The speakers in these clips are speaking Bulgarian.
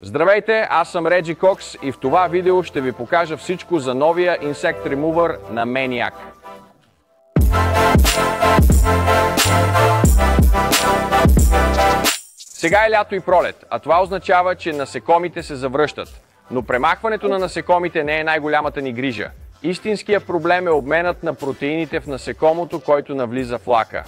Здравейте, аз съм Реджи Кокс и в това видео ще ви покажа всичко за новия Insect Remover на Maniac. Сега е лято и пролет, а това означава, че насекомите се завръщат. Но премахването на насекомите не е най-голямата ни грижа. Истинският проблем е обменът на протеините в насекомото, който навлиза в лака.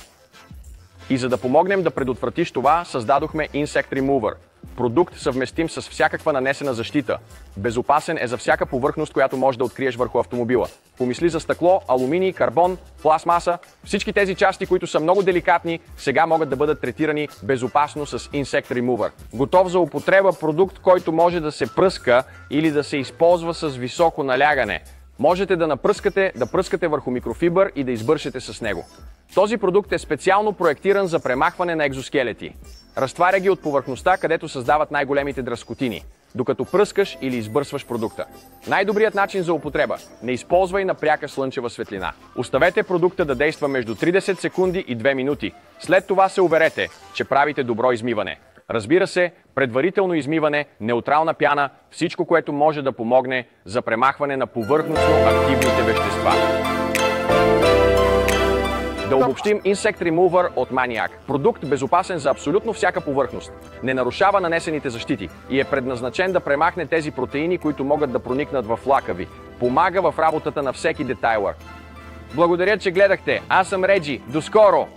И за да помогнем да предотвратиш това, създадохме Insect Remover. Продукт съвместим с всякаква нанесена защита. Безопасен е за всяка повърхност, която можеш да откриеш върху автомобила. Помисли за стъкло, алуминий, карбон, пластмаса. Всички тези части, които са много деликатни, сега могат да бъдат третирани безопасно с Insect Remover. Готов за употреба продукт, който може да се пръска или да се използва с високо налягане. Можете да пръскате върху микрофибър и да избършете с него. Този продукт е специално проектиран за премахване на екзоскелети. Разтваря ги от повърхността, където създават най-големите дръскотини, докато пръскаш или избърсваш продукта. Най-добрият начин за употреба – не използвай на пряка слънчева светлина. Оставете продукта да действа между 30 секунди и 2 минути. След това се уверете, че правите добро измиване. Разбира се, предварително измиване, неутрална пяна, всичко, което може да помогне за премахване на повърхностно активните вещества. Да обобщим Insect Remover от Maniac. Продукт безопасен за абсолютно всяка повърхност. Не нарушава нанесените защити и е предназначен да премахне тези протеини, които могат да проникнат в лака ви. Помага в работата на всеки детайлър. Благодаря, че гледахте. Аз съм Реджи. До скоро!